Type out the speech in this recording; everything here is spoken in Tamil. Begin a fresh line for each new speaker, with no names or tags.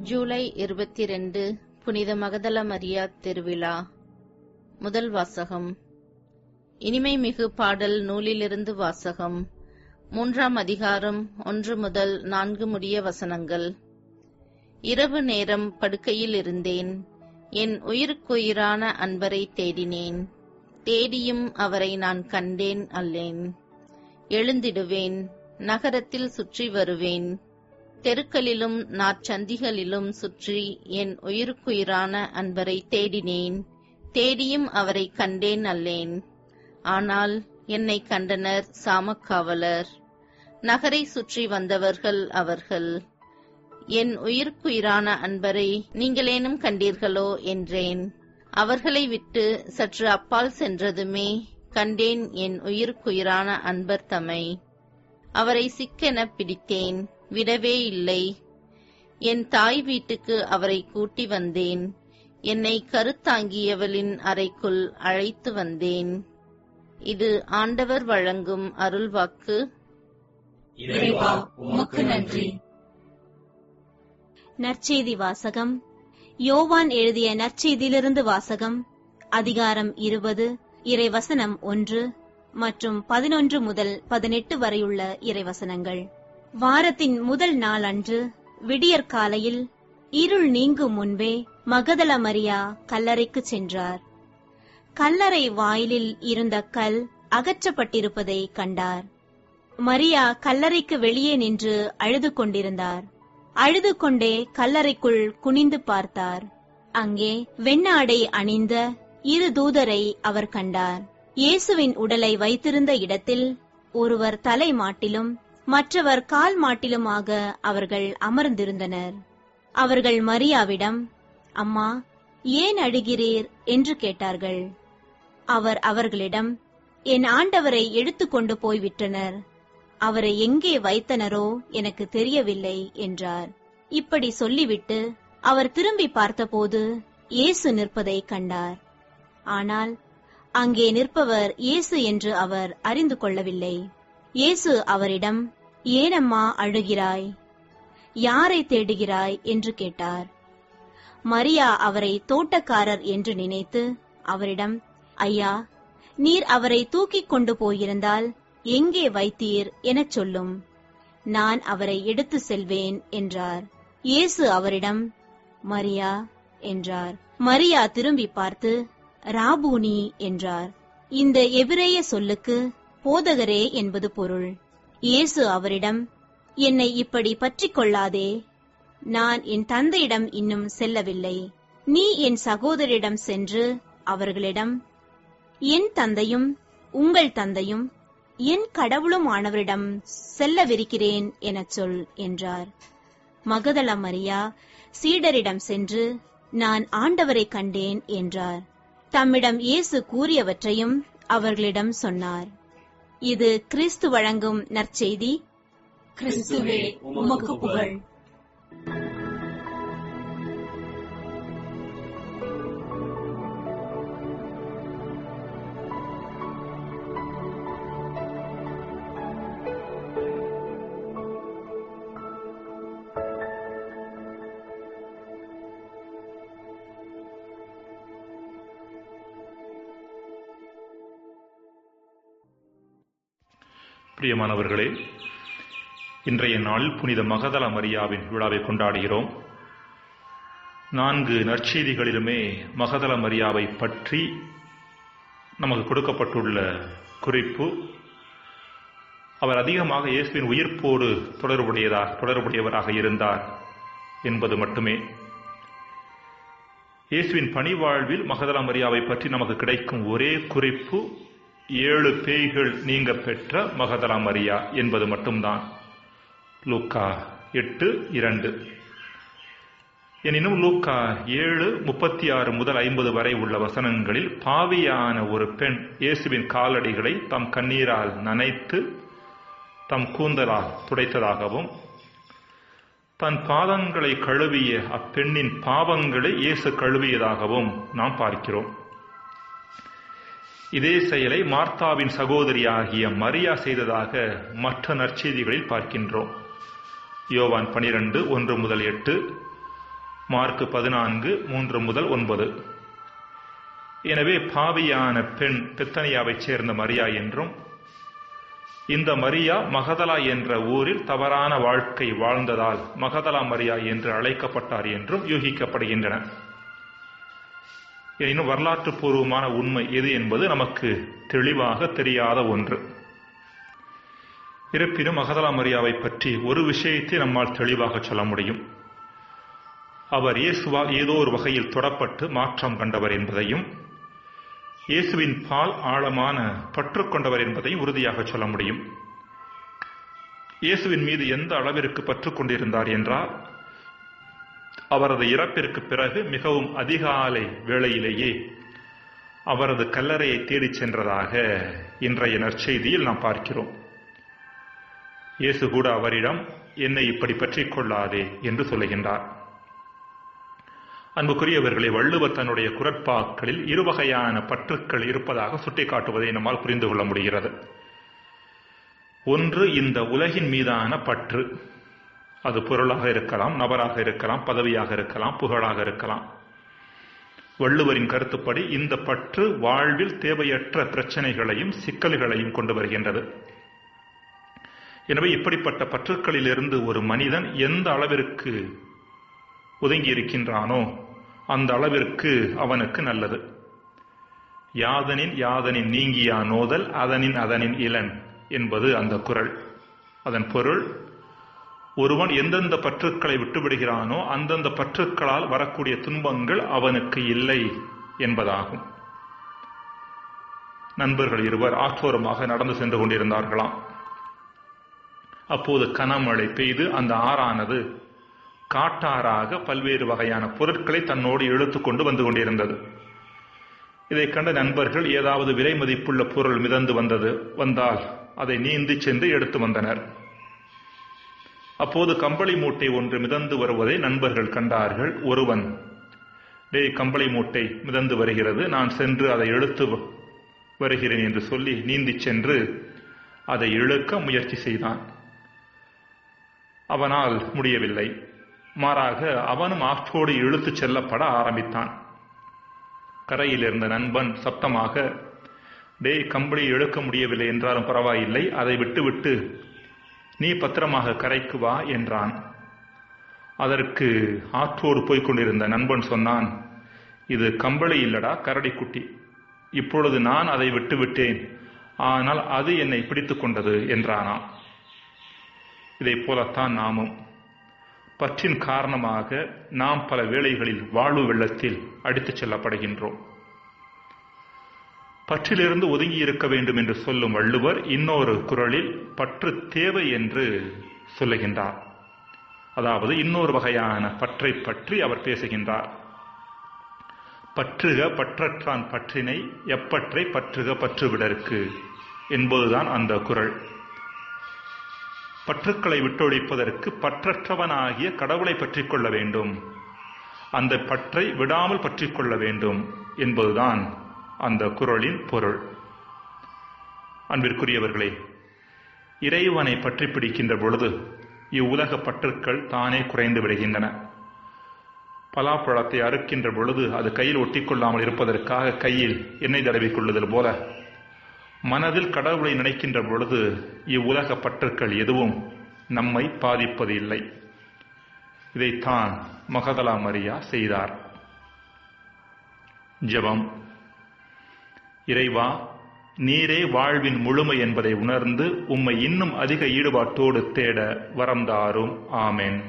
ஜூலை 22 புனித மகதல மரியா திருவிழா. முதல் வாசகம். இனிமை மிகு பாடல் நூலிலிருந்து வாசகம். 3ஆம் அதிகாரம் 1 முதல் 4 முடிய வசனங்கள். இரவு நேரம் படுக்கையில் இருந்தேன். என் உயிருக்குயிரான அன்பரை தேடினேன். தேடியும் அவரை நான் கண்டேன் அல்லேன். எழுந்திடுவேன், நகரத்தில் சுற்றி வருவேன். தெருக்களிலும் நாற்சந்திகளிலும் சுற்றி என் உயிருக்குயிரான அன்பரை தேடினேன். தேடியும் அவரை கண்டேன் அல்லேன். ஆனால் என்னை கண்டனர் சாமக்காவலர். நகரை சுற்றி வந்தவர்கள் அவர்கள். என் உயிருக்குயிரான அன்பரை நீங்களேனும் கண்டீர்களோ என்றேன். அவர்களை விட்டு சற்று அப்பால் சென்றதுமே கண்டேன் என் உயிருக்குயிரான அன்பர் தம்மை. அவரை சிக்கென பிடித்தேன், விடவே இல்லை. என் தாய் வீட்டுக்கு அவரை கூட்டி வந்தேன். என்னை கருத்தாங்கியவளின் அறைக்குள் அழைத்து வந்தேன். இது ஆண்டவர் வழங்கும் அருள்வாக்கு.
இறைவா, உமக்கு நன்றி.
நற்செய்தி வாசகம். யோவான் எழுதிய நற்செய்தியிலிருந்து வாசகம். அதிகாரம் 20, இறைவசனம் 1 மற்றும் 11 முதல் 18 வரையுள்ள இறைவசனங்கள். வாரத்தின் முதல் நாள் அன்று விடியற்காலையில் இருள் நீங்கும் முன்பே மகதல மரியா கல்லறைக்கு சென்றார். கல்லறை வாயிலில் இருந்த கல் அகற்றப்பட்டிருப்பதை கண்டார். மரியா கல்லறைக்கு வெளியே நின்று அழுது கொண்டிருந்தார். அழுது கொண்டே கல்லறைக்குள் குனிந்து பார்த்தார். அங்கே வெண்ணாடை அணிந்த 2 தூதரை அவர் கண்டார். இயேசுவின் உடலை வைத்திருந்த இடத்தில் ஒருவர் தலை மாட்டிலும் மற்றவர் கால் மாட்டிலுமாக அவர்கள் அமர்ந்திருந்தனர். அவர்கள் மரியாவிடம், அம்மா, ஏன் அழுகிறீர் என்று கேட்டார்கள். அவர் அவர்களிடம், என் ஆண்டவரை எடுத்துக்கொண்டு போய்விட்டனர். அவரை எங்கே வைத்தனரோ எனக்கு தெரியவில்லை என்றார். இப்படி சொல்லிவிட்டு அவர் திரும்பி பார்த்தபோது இயேசு நிற்பதை கண்டார். ஆனால் அங்கே நிற்பவர் இயேசு என்று அவர் அறிந்து கொள்ளவில்லை. இயேசு அவரிடம், ஏனம்மா அழுகிறாய்? யாரை தேடுகிறாய் என்று கேட்டார். மரியா அவரை தோட்டக்காரர் என்று நினைத்து அவரிடம், ஐயா, நீர் அவரை தூக்கிக் கொண்டு போயிருந்தால் எங்கே வைத்தீர் எனச் சொல்லும். நான் அவரை எடுத்து செல்வேன் என்றார். இயேசு அவரிடம், மரியா என்றார். மரியா திரும்பி பார்த்து, ராபூனி என்றார். இந்த எபிரேய சொல்லுக்கு போதகரே என்பது பொருள். இயேசு அவரிடம், என்னை இப்படி பற்றிக் கொள்ளாதே. நான் என் தந்தையிடம் இன்னும் செல்லவில்லை. நீ என் சகோதரிடம் சென்று அவர்களிடம், என் தந்தையும் உங்கள் தந்தையும் என் கடவுளும் ஆனவரிடம் செல்லவிருக்கிறேன் எனச் சொல் என்றார். மகதல மரியா சீடரிடம் சென்று, நான் ஆண்டவரை கண்டேன் என்றார். தம்மிடம் இயேசு கூறியவற்றையும் அவர்களிடம் சொன்னார். இது கிறிஸ்து வழங்கும் நற்செய்தி.
கிறிஸ்துவே, உமக்கு புகழ்.
பிரியமானவர்களே, இன்றைய நாள் புனித மகதல மரியாவின் விழாவை கொண்டாடுகிறோம். 4 நற்செய்திகளிலுமே மகதல மரியாவை பற்றி நமக்கு கொடுக்கப்பட்டுள்ள குறிப்பு, அவர் அதிகமாக இயேசுவின் உயிர்ப்போடு தொடர்புடையவராக இருந்தார் என்பது மட்டுமே. இயேசுவின் பணிவாழ்வில் மகதல மரியாவை பற்றி நமக்கு கிடைக்கும் ஒரே குறிப்பு 7 பேய்கள் நீங்க பெற்ற மகதல மரியா என்பது மட்டும்தான். லூக்கா 8:2. எனினும் லூக்கா 7:36 முதல் 50 வரை உள்ள வசனங்களில் பாவியான ஒரு பெண் இயேசுவின் காலடிகளை தம் கண்ணீரால் நனைத்து தம் கூந்தலால் துடைத்ததாகவும், தன் பாதங்களை கழுவிய அப்பெண்ணின் பாவங்களை இயேசு கழுவியதாகவும் நாம் பார்க்கிறோம். இதே செயலை மார்த்தாவின் சகோதரியாகிய மரியா செய்ததாக மற்ற நற்செய்திகளில் பார்க்கின்றோம். யோவான் 12:1-8, மார்க் 14:3-9. எனவே பாவியான பெண் பெத்தனியாவைச் சேர்ந்த மரியா என்றும், இந்த மரியா மகதலா என்ற ஊரில் தவறான வாழ்க்கை வாழ்ந்ததால் மகதலா மரியா என்று அழைக்கப்பட்டார் என்றும் யூகிக்கப்படுகின்றன. எனினும் வரலாற்று பூர்வமான உண்மை எது என்பது நமக்கு தெளிவாக தெரியாத ஒன்று. இருப்பினும் மகதலா மரியாவை பற்றி ஒரு விஷயத்தை நம்மால் தெளிவாக சொல்ல முடியும். அவர் இயேசுவால் ஏதோ ஒரு வகையில் தொடப்பட்டு மாற்றம் கண்டவர் என்பதையும், இயேசுவின் பால் ஆழமான பற்று கொண்டவர் என்பதையும் உறுதியாக சொல்ல முடியும். இயேசுவின் மீது எந்த அளவிற்கு பற்று கொண்டிருந்தார் என்றால், அவரது இறப்பிற்கு பிறகு மிகவும் அதிகாலை வேளையிலேயே அவரது கல்லறையை தேடிச் சென்றதாக இன்றைய நற்செய்தியில் நாம் பார்க்கிறோம். இயேசு கூட அவரிடம், என்னை இப்படி பற்றிக் கொள்ளாதே என்று சொல்லுகின்றார். அன்புக்குரியவர்களை, வள்ளுவர் தன்னுடைய குறட்பாக்களில் இருவகையான பற்றுக்கள் இருப்பதாக சுட்டிக்காட்டுவதை நம்மால் புரிந்து கொள்ள முடிகிறது. ஒன்று, இந்த உலகின் மீதான பற்று. அது பொருளாக இருக்கலாம், நபராக இருக்கலாம், பதவியாக இருக்கலாம், புகழாக இருக்கலாம். வள்ளுவரின் கருத்துப்படி இந்த பற்று வாழ்வில் தேவையற்ற பிரச்சனைகளையும் சிக்கல்களையும் கொண்டு வருகின்றது. எனவே இப்படிப்பட்ட பற்றுக்களிலிருந்து ஒரு மனிதன் எந்த அளவிற்கு ஒதுங்கி இருக்கின்றானோ அந்த அளவிற்கு அவனுக்கு நல்லது. யாதனின் யாதனின் நீங்கியா நோதல் அதனின் இளன் என்பது அந்த குறள். அதன் பொருள், ஒருவன் எந்தெந்த பற்றுக்களை விட்டுவிடுகிறானோ அந்தந்த பற்றுக்களால் வரக்கூடிய துன்பங்கள் அவனுக்கு இல்லை என்பதாகும். நண்பர்கள் இருவர் ஆற்றோரமாக நடந்து சென்று கொண்டிருந்தார்களாம். அப்போது கனமழை பெய்து அந்த ஆறானது காட்டாறாக பல்வேறு வகையான பொருட்களை தன்னோடு இழுத்து கொண்டு வந்து கொண்டிருந்தது. இதை கண்ட நண்பர்கள் ஏதாவது விலை மதிப்புள்ள பொருள் மிதந்து வந்தால் அதை நீந்தி சென்று எடுத்து வந்தனர். அப்போது கம்பளி மூட்டை ஒன்று மிதந்து வருவதை நண்பர்கள் கண்டார்கள். ஒருவன், கம்பளி மூட்டை மிதந்து வருகிறது, நான் சென்று அதை இழுத்து வருகிறேன் என்று சொல்லி நீந்தி சென்று அதை இழுக்க முயற்சி செய்தான். அவனால் முடியவில்லை. மாறாக அவனும் ஆற்றோடு இழுத்துச் செல்லப்பட ஆரம்பித்தான். கரையில் இருந்த நண்பன் சப்தமாக, கம்பளி இழுக்க முடியவில்லை என்றாலும் பரவாயில்லை, அதை விட்டுவிட்டு நீ பத்திரமாக கரைக்கு வா என்றான். அதற்கு ஆற்றோடு போய்கொண்டிருந்த நண்பன் சொன்னான், இது கம்பளி இல்லடா, கரடிக்குட்டி. இப்பொழுது நான் அதை விட்டுவிட்டேன், ஆனால் அது என்னை பிடித்துக் கொண்டது என்றானாம். இதை போலத்தான் நாமும் பற்றின் காரணமாக நாம் பல வேளைகளில் வாழ்வு வெள்ளத்தில் அடித்துச் செல்லப்படுகின்றோம். பற்றிலிருந்து ஒதுங்கி இருக்க வேண்டும் என்று சொல்லும் வள்ளுவர் இன்னொரு குறளில் பற்று தேவை என்று சொல்லுகின்றார். அதாவது இன்னொரு வகையான பற்றை பற்றி அவர் பேசுகின்றார். பற்றுக பற்றற்றான் பற்றினை எப்பற்றை பற்றுக பற்றுவிடற்கு என்பதுதான் அந்த குறள். பற்றுக்களை விட்டொழிப்பதற்கு பற்றற்றவனாகிய கடவுளை பற்றிக் கொள்ள வேண்டும், அந்த பற்றை விடாமல் பற்றிக் கொள்ள வேண்டும் என்பதுதான் அந்த குறளின் பொருள். அன்பிற்குரியவர்களே, இறைவனை பற்றி பிடிக்கின்ற பொழுது இவ்வுலக பற்றுக்கள் தானே குறைந்து விடுகின்றன. பலாப்பழத்தை அறுக்கின்ற பொழுது அது கையில் ஒட்டிக்கொள்ளாமல் இருப்பதற்காக கையில் எண்ணெய் தடவிக் கொள்ளுதல் போல, மனதில் கடவுளை நினைக்கின்ற பொழுது இவ்வுலக பற்றுக்கள் எதுவும் நம்மை பாதிப்பது இல்லை. இதைத்தான் மகதலா மரியா செய்தார். ஜெபம். இறைவா, நீரே வாழ்வின் முழுமை என்பதை உணர்ந்து உம்மை இன்னும் அதிக ஈடுபாட்டோடு தேட வரம் தாரும். ஆமென்.